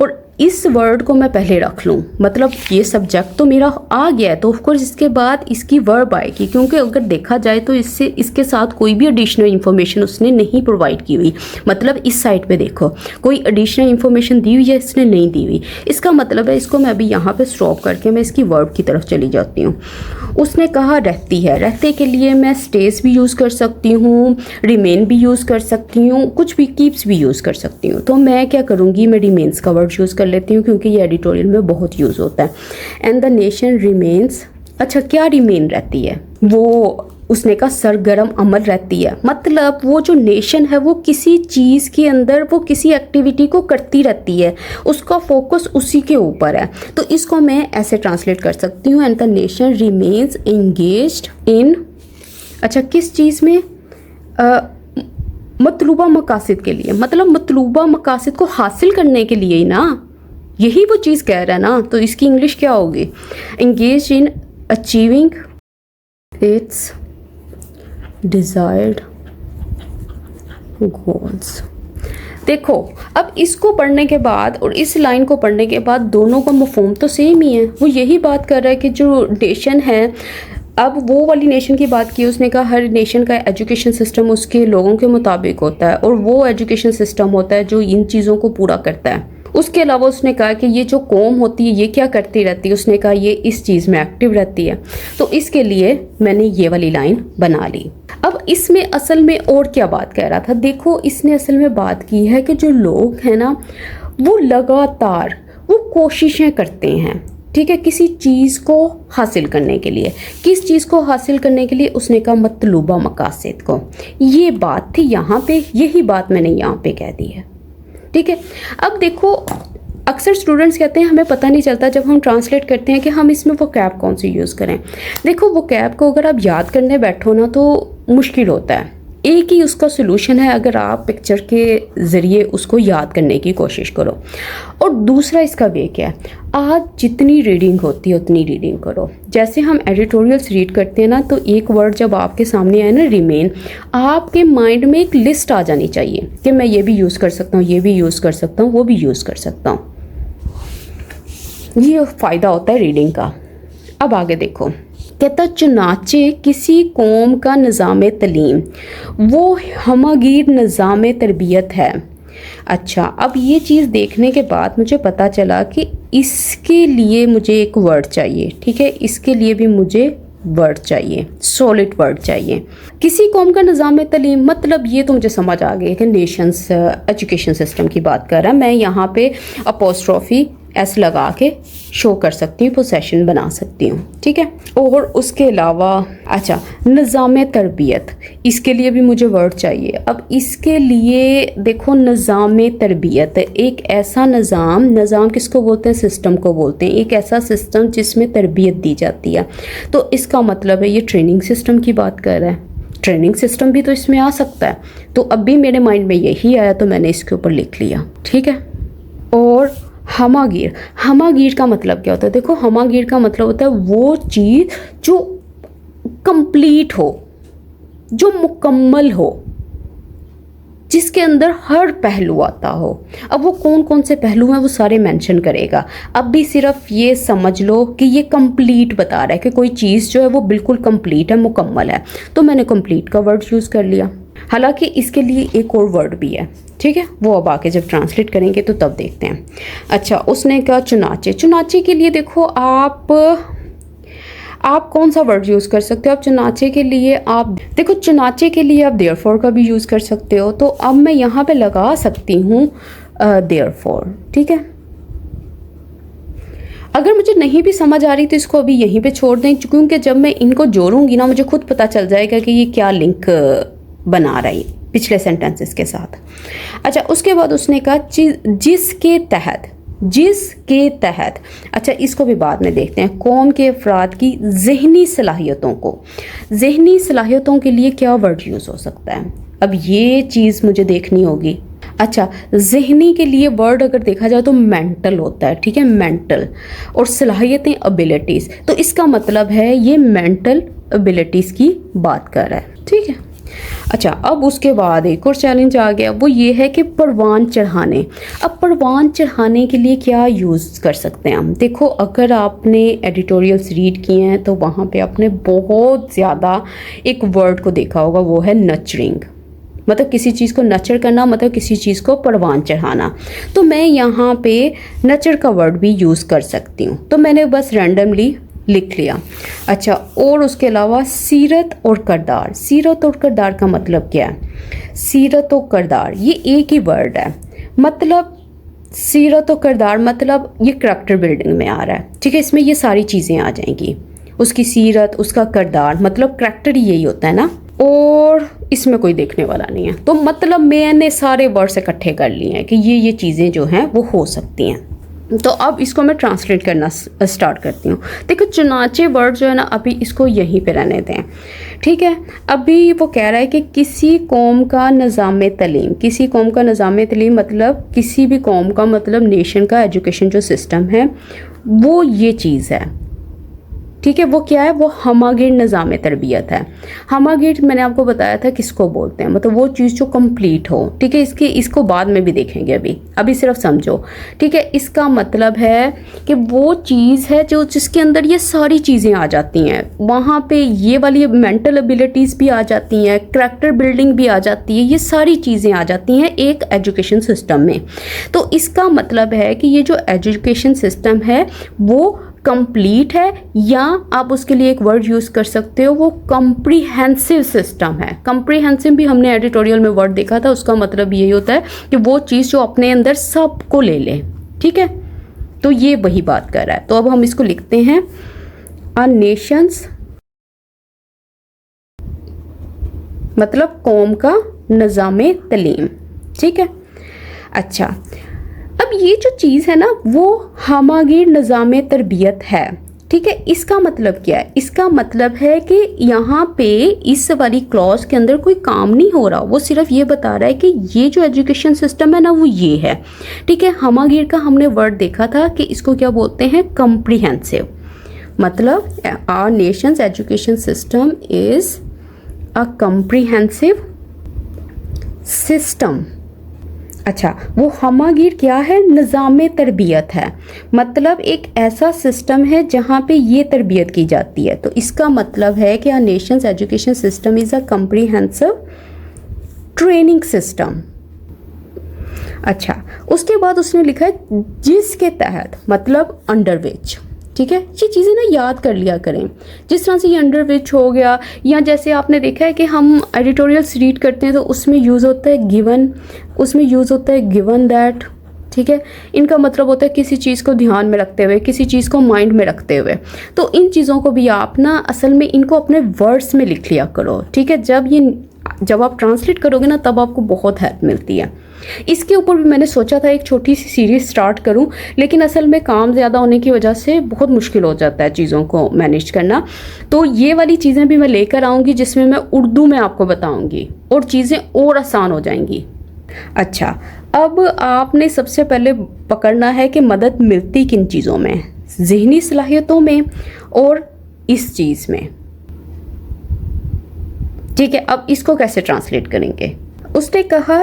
S1: और इस वर्ड को मैं पहले रख लूँ, मतलब ये सब्जेक्ट तो मेरा आ गया है, तो ऑफकोर्स इसके बाद इसकी वर्ब आएगी, क्योंकि अगर देखा जाए तो इसके साथ कोई भी एडिशनल इन्फॉर्मेशन उसने नहीं प्रोवाइड की हुई। मतलब इस साइड पे देखो, कोई एडिशनल इन्फॉर्मेशन दी हुई है इसने नहीं दी हुई। इसका मतलब है, इसको मैं अभी यहाँ पे स्टॉप करके मैं इसकी वर्ब की तरफ चली जाती हूँ। उसने कहा रहती है, रहते के लिए मैं स्टेज भी यूज़ कर सकती हूँ, रिमेन भी यूज़ कर सकती हूँ, कुछ भी कीप्स भी यूज़ कर सकती हूँ। तो मैं क्या करूँगी, मैं रिमेन्स का वर्ड यूज़ कर लेती हूँ क्योंकि ये एडिटोरियल में बहुत यूज़ होता है। And the nation remains. अच्छा, क्या रिमेन रहती है? वो उसने कहा सरगर्म अमल रहती है, मतलब वो जो नेशन है वो किसी चीज़ के अंदर वो किसी एक्टिविटी को करती रहती है, उसका फोकस उसी के ऊपर है। तो इसको मैं ऐसे ट्रांसलेट कर सकती हूँ, and the nation remains engaged in, अच्छा किस चीज़ में? मतलूबा मकासिद के लिए, मतलब मतलूबा मकासिद को हासिल करने के लिए ही ना, यही वो चीज़ कह रहा है ना। तो इसकी इंग्लिश क्या होगी? Engage in achieving it's desired goals. देखो, अब इसको पढ़ने के बाद और इस लाइन को पढ़ने के बाद दोनों का मफहूम तो सेम ही है। वो यही बात कर रहा है कि जो नेशन है, अब वो वाली नेशन की बात की, उसने कहा हर नेशन का एजुकेशन सिस्टम उसके लोगों के मुताबिक होता है और वो एजुकेशन सिस्टम होता है जो इन चीज़ों को पूरा करता है। उसके अलावा उसने कहा कि ये जो कौम होती है ये क्या करती रहती है, उसने कहा ये इस चीज़ में एक्टिव रहती है। तो इसके लिए मैंने ये वाली लाइन बना ली। अब इसमें असल में और क्या बात कह रहा था? देखो, इसने असल में बात की है कि जो लोग हैं ना वो लगातार वो कोशिशें करते हैं, ठीक है, किसी चीज़ को हासिल करने के लिए। किस चीज़ को हासिल करने के लिए? उसने कहा मतलूबा मकासिद को। ये बात थी यहाँ पे, यही बात मैंने यहाँ पे कह दी है, ठीक है। अब देखो, अक्सर स्टूडेंट्स कहते हैं हमें पता नहीं चलता जब हम ट्रांसलेट करते हैं कि हम इसमें वो कैब कौन सी यूज़ करें। देखो वो कैब को अगर आप याद करने बैठो ना तो मुश्किल होता है। एक ही उसका सोल्यूशन है, अगर आप पिक्चर के ज़रिए उसको याद करने की कोशिश करो। और दूसरा इसका वे क्या है, आप जितनी रीडिंग होती है उतनी रीडिंग करो। जैसे हम एडिटोरियल्स रीड करते हैं ना, तो एक वर्ड जब आपके सामने आए ना, रिमेन, आपके माइंड में एक लिस्ट आ जानी चाहिए कि मैं ये भी यूज़ कर सकता हूँ, ये भी यूज़ कर सकता हूँ, वो भी यूज़ कर सकता हूँ। ये फ़ायदा होता है रीडिंग का। अब आगे देखो, कहता चुनाचे किसी कौम का निज़ाम तलीम वो हमागीर निज़ाम तरबियत है। अच्छा, अब ये चीज़ देखने के बाद मुझे पता चला कि इसके लिए मुझे एक वर्ड चाहिए। ठीक है, इसके लिए भी मुझे वर्ड चाहिए, सॉलिड वर्ड चाहिए। किसी कौम का निज़ाम तलीम, मतलब ये तो मुझे समझ आ गया कि नेशंस एजुकेशन सिस्टम की बात कर रहा है। मैं यहाँ पे अपोस्ट्रोफी एस लगा के शो कर सकती हूँ, पोसेशन बना सकती हूँ। ठीक है, और उसके अलावा अच्छा, निज़ाम तरबियत, इसके लिए भी मुझे वर्ड चाहिए। अब इसके लिए देखो, निज़ाम तरबियत, एक ऐसा निज़ाम किसको बोलते हैं, सिस्टम को बोलते हैं। एक ऐसा सिस्टम जिसमें तरबियत दी जाती है। तो इसका मतलब है ये ट्रेनिंग सिस्टम की बात कर रहा है। ट्रेनिंग सिस्टम भी तो इसमें आ सकता है। तो अब भी मेरे माइंड में यही आया तो मैंने इसके ऊपर लिख लिया। ठीक है, और हमागीर, हमागीर का मतलब क्या होता है? देखो, हमागीर का मतलब होता है वो चीज़ जो कंप्लीट हो, जो मुकम्मल हो, जिसके अंदर हर पहलू आता हो। अब वो कौन कौन से पहलू हैं वो सारे मेंशन करेगा। अब भी सिर्फ ये समझ लो कि ये कंप्लीट बता रहा है कि कोई चीज़ जो है वो बिल्कुल कंप्लीट है, मुकम्मल है। तो मैंने कंप्लीट का वर्ड यूज़ कर लिया। हालांकि इसके लिए एक और वर्ड भी है। ठीक है, वो अब आके जब ट्रांसलेट करेंगे तो तब देखते हैं। अच्छा, उसने कहा चुनाचे, चुनाचे के लिए देखो आप कौन सा वर्ड यूज़ कर सकते हो? आप चुनाचे के लिए आप देखो, चुनाचे के लिए आप देयरफॉर का भी यूज़ कर सकते हो। तो अब मैं यहाँ पे लगा सकती हूँ देयरफॉर। ठीक है, अगर मुझे नहीं भी समझ आ रही तो इसको अभी यहीं पे छोड़ दें, क्योंकि जब मैं इनको जोड़ूंगी ना मुझे खुद पता चल जाएगा कि ये क्या लिंक बना रही पिछले सेंटेंसेस के साथ। अच्छा, उसके बाद उसने कहा जिसके तहत, अच्छा इसको भी बाद में देखते हैं। कौम के अफराद की ज़हनी सलाहियतों के लिए क्या वर्ड यूज़ हो सकता है? अब ये चीज़ मुझे देखनी होगी। अच्छा, ज़हनी के लिए वर्ड अगर देखा जाए तो मेंटल होता है। ठीक है, मेंटल, और सलाहियतें एबिलिटीज़, तो इसका मतलब है ये मेंटल एबिलिटीज़ की बात कर रहा है। ठीक है, अच्छा, अब उसके बाद एक और चैलेंज आ गया, वो ये है कि परवान चढ़ाने। अब परवान चढ़ाने के लिए क्या यूज़ कर सकते हैं हम? देखो, अगर आपने एडिटोरियल्स रीड किए हैं तो वहाँ पे आपने बहुत ज़्यादा एक वर्ड को देखा होगा, वो है नर्चरिंग। मतलब किसी चीज़ को नर्चर करना, मतलब किसी चीज़ को परवान चढ़ाना। तो मैं यहाँ पे नर्चर का वर्ड भी यूज़ कर सकती हूँ। तो मैंने बस रैंडमली लिख लिया। अच्छा, और उसके अलावा सीरत और किरदार। सीरत और किरदार का मतलब क्या है? सीरत और किरदार ये एक ही वर्ड है। मतलब सीरत और किरदार मतलब ये करैक्टर बिल्डिंग में आ रहा है। ठीक है, इसमें ये सारी चीज़ें आ जाएंगी, उसकी सीरत, उसका किरदार, मतलब करैक्टर ही यही होता है ना। और इसमें कोई देखने वाला नहीं है। तो मतलब मैंने सारे वर्ड्स इकट्ठे कर लिए हैं कि ये चीज़ें जो हैं वो हो सकती हैं। तो अब इसको मैं ट्रांसलेट करना स्टार्ट करती हूँ। देखो, चुनाचे वर्ड जो है ना, अभी इसको यहीं पे रहने दें। ठीक है, अभी वो कह रहा है कि किसी कौम का निज़ाम तलीम, किसी कौम का निज़ाम तलीम मतलब किसी भी कौम का, मतलब नेशन का एजुकेशन जो सिस्टम है वो ये चीज़ है। ठीक है, वो क्या है? वो हमागीर निज़ाम तरबियत है। हमागीर मैंने आपको बताया था किसको बोलते हैं, मतलब वो चीज़ जो कंप्लीट हो। ठीक है, इसको बाद में भी देखेंगे, अभी सिर्फ समझो। ठीक है, इसका मतलब है कि वो चीज़ है जो जिसके अंदर ये सारी चीज़ें आ जाती हैं। वहाँ पे ये वाली मेंटल एबिलिटीज़ भी आ जाती हैं, करैक्टर बिल्डिंग भी आ जाती है, ये सारी चीज़ें आ जाती हैं एक एजुकेशन सिस्टम में। तो इसका मतलब है कि ये जो एजुकेशन सिस्टम है वो कंप्लीट है, या आप उसके लिए एक वर्ड यूज़ कर सकते हो, वो कॉम्प्रिहेंसिव सिस्टम है। कॉम्प्रिहेंसिव भी हमने एडिटोरियल में वर्ड देखा था, उसका मतलब यही होता है कि वो चीज़ जो अपने अंदर सबको ले ले। ठीक है, तो ये वही बात कर रहा है। तो अब हम इसको लिखते हैं, अ नेशंस मतलब कौम का निज़ाम तलीम। ठीक है, अच्छा, अब अब ये जो चीज़ है ना वो हमागीर निज़ाम तरबियत है, ठीक है। इसका मतलब क्या है? इसका मतलब है कि यहाँ पे इस वाली क्लॉज के अंदर कोई काम नहीं हो रहा, वो सिर्फ ये बता रहा है कि ये जो एजुकेशन सिस्टम है ना वो ये है, ठीक है। हमागीर का हमने वर्ड देखा था कि इसको क्या बोलते हैं, कम्प्रीहेंसिव, मतलब our nation's education system is a comprehensive system. अच्छा, वो हमागीर क्या है, निज़ाम तरबियत है, मतलब एक ऐसा सिस्टम है जहाँ पे ये तरबियत की जाती है। तो इसका मतलब है कि our nation's education system is a comprehensive training system. अच्छा, उसके बाद उसने लिखा है जिसके तहत, मतलब अंडर विच, ठीक है। ये चीज़ें ना याद कर लिया करें, जिस तरह से ये अंडर विच हो गया, या जैसे आपने देखा है कि हम एडिटोरियल्स रीड करते हैं तो उसमें यूज़ होता है गिवन, उसमें यूज़ होता है गिवन दैट, ठीक है। इनका मतलब होता है किसी चीज़ को ध्यान में रखते हुए, किसी चीज़ को माइंड में रखते हुए। तो इन चीज़ों को भी आप ना असल में इनको अपने वर्ड्स में लिख लिया करो, ठीक है। जब आप ट्रांसलेट करोगे ना तब आपको बहुत हेल्प मिलती है। इसके ऊपर भी मैंने सोचा था एक छोटी सी सीरीज़ स्टार्ट करूं, लेकिन असल में काम ज़्यादा होने की वजह से बहुत मुश्किल हो जाता है चीज़ों को मैनेज करना। तो ये वाली चीज़ें भी मैं लेकर आऊँगी जिसमें मैं उर्दू में आपको बताऊँगी और चीज़ें और आसान हो जाएंगी। अच्छा, अब आपने सबसे पहले पकड़ना है कि मदद मिलती किन चीज़ों में, ज़हनी सलाहियतों में और इस चीज़ में, ठीक है। अब इसको कैसे ट्रांसलेट करेंगे? उसने कहा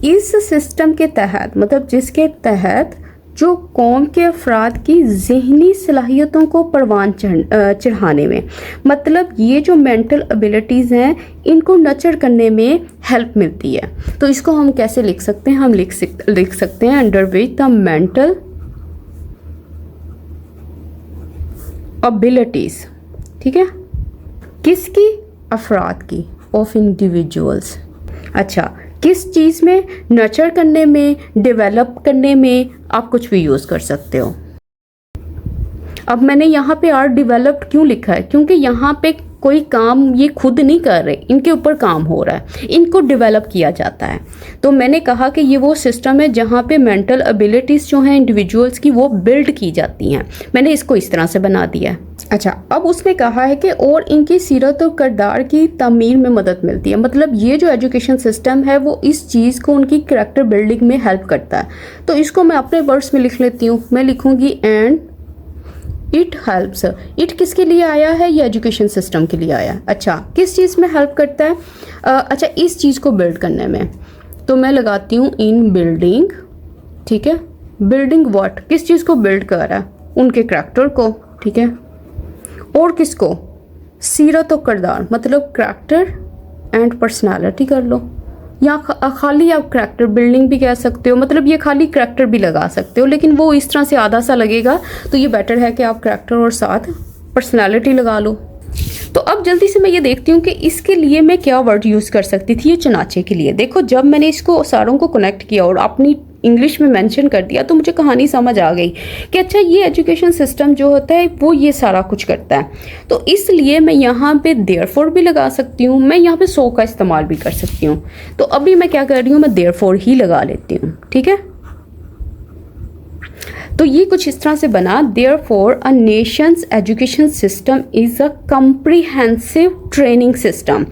S1: इस सिस्टम के तहत, मतलब जिसके तहत जो कौम के अफराद की ज़हनी सलाहियतों को परवान चढ़ाने में, मतलब ये जो मेंटल एबिलिटीज़ हैं इनको नर्चर करने में हेल्प मिलती है। तो इसको हम कैसे लिख सकते हैं? हम लिख सकते हैं under which the mental abilities, ठीक है, किसकी? अफराद की, ऑफ इंडिविजुअल्स। अच्छा, किस चीज़ में? नर्चर करने में, डेवलप करने में, आप कुछ भी यूज़ कर सकते हो। अब मैंने यहाँ पे आर डेवलप्ड क्यों लिखा है? क्योंकि यहाँ पे कोई काम ये खुद नहीं कर रहे, इनके ऊपर काम हो रहा है, इनको डेवलप किया जाता है। तो मैंने कहा कि ये वो सिस्टम है जहाँ पे मेंटल एबिलिटीज़ जो हैं इंडिविजुअल्स की वो बिल्ड की जाती हैं। मैंने इसको इस तरह से बना दिया है। अच्छा, अब उसने कहा है कि और इनकी सीरत और किरदार की तामीर में मदद मिलती है, मतलब ये जो एजुकेशन सिस्टम है वो इस चीज़ को उनकी करैक्टर बिल्डिंग में हेल्प करता है। तो इसको मैं अपने वर्ड्स में लिख लेती हूँ। मैं लिखूँगी एंड इट हेल्प्स। इट किसके लिए आया है? ये एजुकेशन सिस्टम के लिए आया। अच्छा, किस चीज़ में हेल्प करता है? अच्छा, इस चीज़ को बिल्ड करने में। तो मैं लगाती हूँ इन बिल्डिंग, ठीक है। Building what? किस चीज़ को बिल्ड कर रहा है? उनके करैक्टर को, ठीक है। और किसको? सीरत और किरदार, मतलब करैक्टर एंड पर्सनालिटी कर लो, या खाली आप करैक्टर बिल्डिंग भी कह सकते हो, मतलब ये खाली करैक्टर भी लगा सकते हो, लेकिन वो इस तरह से आधा सा लगेगा, तो ये बेटर है कि आप करैक्टर और साथ पर्सनालिटी लगा लो। तो अब जल्दी से मैं ये देखती हूँ कि इसके लिए मैं क्या वर्ड यूज़ कर सकती थी। ये चनाचे के लिए देखो, जब मैंने इसको सारों को कनेक्ट किया और अपनी इंग्लिश में मेंशन कर दिया तो मुझे कहानी समझ आ गई कि अच्छा, ये एजुकेशन सिस्टम जो होता है वो ये सारा कुछ करता है। तो इसलिए मैं यहाँ पे देयरफॉर भी लगा सकती हूँ, मैं यहाँ पे सो का इस्तेमाल भी कर सकती हूँ। तो अभी मैं क्या कर रही हूँ, मैं देयरफॉर ही लगा लेती हूँ, ठीक है। तो ये कुछ इस तरह से बना, therefore a Nations education system is a comprehensive training system.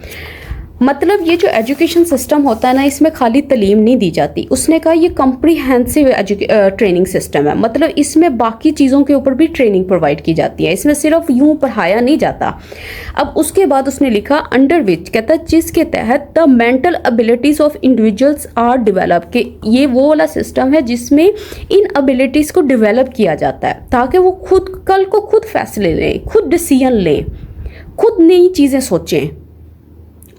S1: मतलब ये जो एजुकेशन सिस्टम होता है ना, इसमें खाली तालीम नहीं दी जाती। उसने कहा ये कम्प्रीहेंसिव ट्रेनिंग सिस्टम है, मतलब इसमें बाकी चीज़ों के ऊपर भी ट्रेनिंग प्रोवाइड की जाती है, इसमें सिर्फ यूं पढ़ाया नहीं जाता। अब उसके बाद उसने लिखा अंडर विच, कहता है जिसके तहत the mental abilities of individuals are develop, के ये वो वाला सिस्टम है जिसमें इन एबिलिटीज़ को डेवलप किया जाता है ताकि वो खुद कल को खुद फैसले लें, खुद डिसीजन लें, खुद नई चीज़ें सोचें।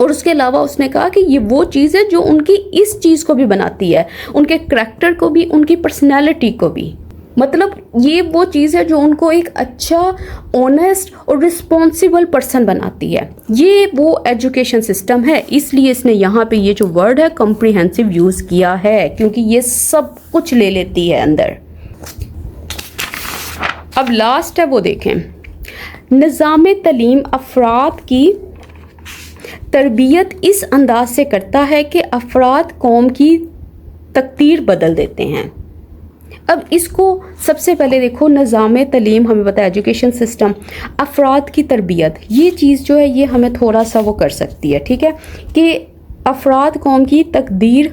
S1: और उसके अलावा उसने कहा कि ये वो चीज़ है जो उनकी इस चीज़ को भी बनाती है, उनके करैक्टर को भी, उनकी पर्सनैलिटी को भी। मतलब ये वो चीज़ है जो उनको एक अच्छा, ऑनेस्ट और रिस्पॉन्सिबल पर्सन बनाती है। ये वो एजुकेशन सिस्टम है, इसलिए इसने यहाँ पे ये जो वर्ड है कम्प्रीहेंसिव यूज़ किया है, क्योंकि ये सब कुछ ले लेती है अंदर। अब लास्ट है वो देखें, निज़ाम तालीम अफराद की तरबियत इस अंदाज से करता है कि अफराद कौम की तकदीर बदल देते हैं। अब इसको सबसे पहले देखो, निज़ाम तलीम हमें बताया, एजुकेशन सिस्टम, अफराद की तरबियत, ये चीज़ जो है ये हमें थोड़ा सा वो कर सकती है, ठीक है, कि अफराद कौम की तकदीर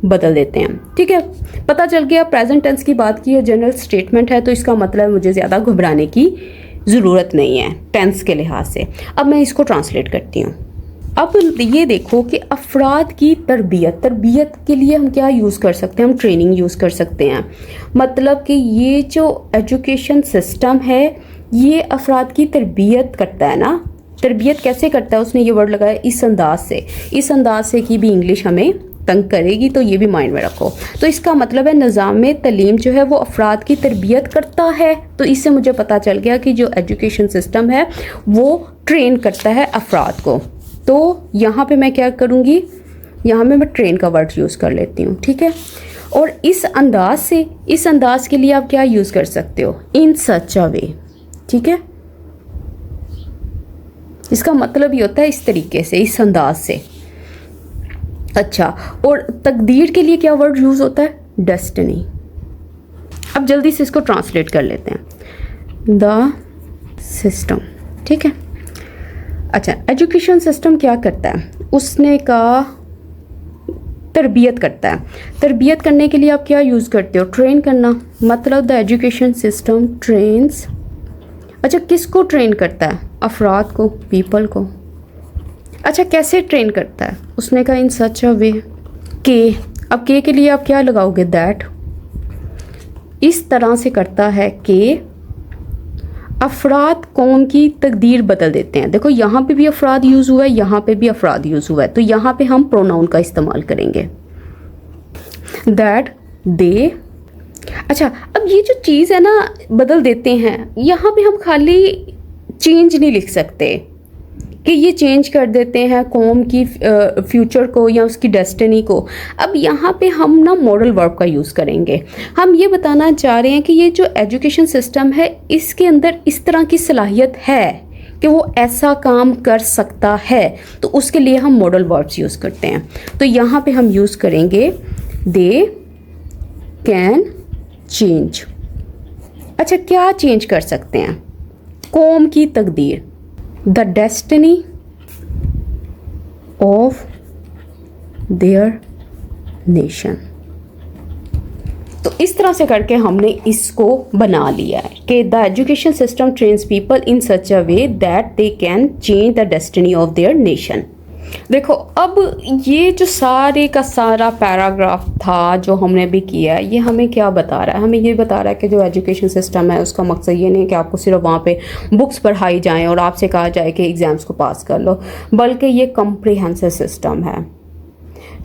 S1: बदल देते हैं, ठीक है। पता चल गया, प्रेजेंट टेंस की बात की है, जनरल स्टेटमेंट है, तो इसका मतलब मुझे ज़्यादा घबराने की ज़रूरत नहीं है टेंस के लिहाज से। अब मैं इसको ट्रांसलेट करती हूँ। अब ये देखो कि अफराद की तरबियत के लिए हम क्या यूज़ कर सकते हैं, हम ट्रेनिंग यूज़ कर सकते हैं। मतलब कि ये जो एजुकेशन सिस्टम है ये अफराद की तरबियत करता है ना। तरबियत कैसे करता है, उसने ये वर्ड लगाया इस अंदाज से की भी इंग्लिश हमें तंग करेगी, तो ये भी माइंड में रखो। तो इसका मतलब है निज़ाम तलीम जो है वो अफराद की तरबियत करता है। तो इससे मुझे पता चल गया कि जो एजुकेशन सिस्टम है वो ट्रेन करता है अफराद को। तो यहाँ पे मैं क्या करूँगी, यहाँ में मैं ट्रेन का वर्ड यूज़ कर लेती हूँ, ठीक है। और इस अंदाज के लिए आप क्या यूज़ कर सकते हो, इन सच अ वे, ठीक है। इसका मतलब ये होता है इस तरीके से, इस अंदाज से। अच्छा, और तकदीर के लिए क्या वर्ड यूज़ होता है, डेस्टिनी। अब जल्दी से इसको ट्रांसलेट कर लेते हैं, द सिस्टम, ठीक है। अच्छा, एजुकेशन सिस्टम क्या करता है, उसने कहा तरबियत करता है। तरबियत करने के लिए आप क्या यूज़ करते हो, ट्रेन करना, मतलब द एजुकेशन सिस्टम ट्रेन्स। अच्छा, किसको ट्रेन करता है, अफराद को, पीपल को। अच्छा, कैसे ट्रेन करता है, उसने कहा इन सच अ वे के। अब के लिए आप क्या लगाओगे, दैट। इस तरह से करता है कि अफराद कौम की तकदीर बदल देते हैं। देखो यहाँ पे भी अफराद यूज़ हुआ है, यहाँ पे भी अफराद यूज़ हुआ है, तो यहाँ पे हम प्रोनाउन का इस्तेमाल करेंगे, दैट दे। अच्छा, अब ये जो चीज़ है ना बदल देते हैं, यहाँ पे हम खाली चेंज नहीं लिख सकते कि ये चेंज कर देते हैं कौम की फ्यूचर को या उसकी डेस्टिनी को। अब यहाँ पे हम ना मॉडल वर्ब का यूज़ करेंगे। हम ये बताना चाह रहे हैं कि ये जो एजुकेशन सिस्टम है इसके अंदर इस तरह की सलाहियत है कि वो ऐसा काम कर सकता है, तो उसके लिए हम मॉडल वर्ब्स यूज़ करते हैं। तो यहाँ पे हम यूज़ करेंगे दे कैन चेंज। अच्छा, क्या चेंज कर सकते हैं, कौम की तकदीर, the destiny of their nation. तो इस तरह से करके हमने इसको बना लिया है कि the education system trains people in such a way that they can change the destiny of their nation. देखो, अब ये जो सारे का सारा पैराग्राफ था जो हमने भी किया, ये हमें क्या बता रहा है, हमें ये बता रहा है कि जो एजुकेशन सिस्टम है उसका मकसद ये नहीं कि आपको सिर्फ वहाँ पे बुक्स पढ़ाई जाएं और आपसे कहा जाए कि एग्ज़ाम्स को पास कर लो, बल्कि ये कम्प्रिहेंसिव सिस्टम है।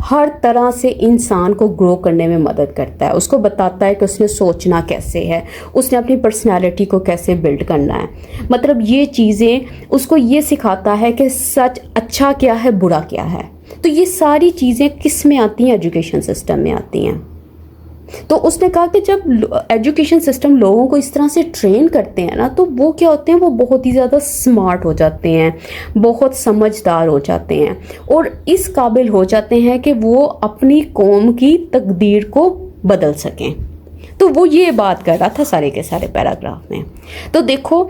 S1: हर तरह से इंसान को ग्रो करने में मदद करता है, उसको बताता है कि उसने सोचना कैसे है, उसने अपनी पर्सनालिटी को कैसे बिल्ड करना है। मतलब ये चीज़ें उसको ये सिखाता है कि सच अच्छा क्या है, बुरा क्या है। तो ये सारी चीज़ें किस में आती हैं, एजुकेशन सिस्टम में आती हैं। तो उसने कहा कि जब एजुकेशन सिस्टम लोगों को इस तरह से ट्रेन करते हैं ना, तो वो क्या होते हैं, वो बहुत ही ज़्यादा स्मार्ट हो जाते हैं, बहुत समझदार हो जाते हैं और इस काबिल हो जाते हैं कि वो अपनी कौम की तकदीर को बदल सकें। तो वो ये बात कर रहा था सारे के सारे पैराग्राफ में। तो देखो,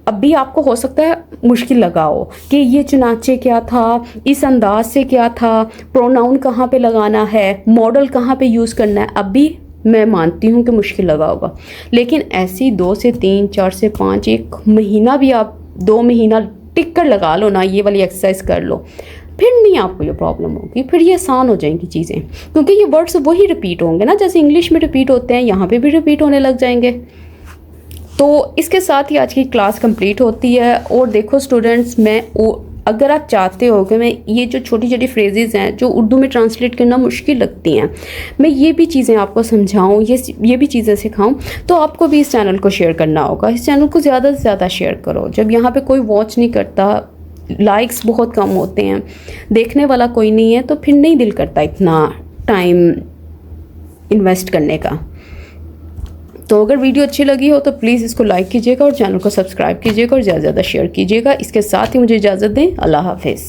S1: अभी आपको हो सकता है मुश्किल लगा हो कि ये चुनाचे क्या था, इस अंदाज से क्या था, प्रोनाउन कहाँ पे लगाना है, मॉडल कहाँ पे यूज़ करना है। अभी मैं मानती हूँ कि मुश्किल लगा होगा, लेकिन ऐसी 2 से 3, 4 से 5, 1 महीना भी आप 2 महीना टिक कर लगा लो ना, ये वाली एक्सरसाइज कर लो, फिर नहीं आपको ये प्रॉब्लम होगी, फिर ये आसान हो जाएंगी चीज़ें, क्योंकि ये वर्ड्स वही रिपीट होंगे ना, जैसे इंग्लिश में रिपीट होते हैं, यहाँ पे भी रिपीट होने लग जाएंगे। तो इसके साथ ही आज की क्लास कंप्लीट होती है। और देखो स्टूडेंट्स, मैं अगर आप चाहते हो कि मैं ये जो छोटी छोटी फ्रेजेस हैं जो उर्दू में ट्रांसलेट करना मुश्किल लगती हैं, मैं ये भी चीज़ें आपको समझाऊँ, ये भी चीज़ें सिखाऊँ, तो आपको भी इस चैनल को शेयर करना होगा। इस चैनल को ज़्यादा से ज़्यादा शेयर करो। जब यहाँ पे कोई वॉच नहीं करता, लाइक्स बहुत कम होते हैं, देखने वाला कोई नहीं है, तो फिर नहीं दिल करता इतना टाइम इन्वेस्ट करने का। तो अगर वीडियो अच्छी लगी हो तो प्लीज़ इसको लाइक कीजिएगा और चैनल को सब्सक्राइब कीजिएगा और ज़्यादा से ज़्यादा शेयर कीजिएगा। इसके साथ ही मुझे इजाज़त दें। अल्लाह हाफिज़।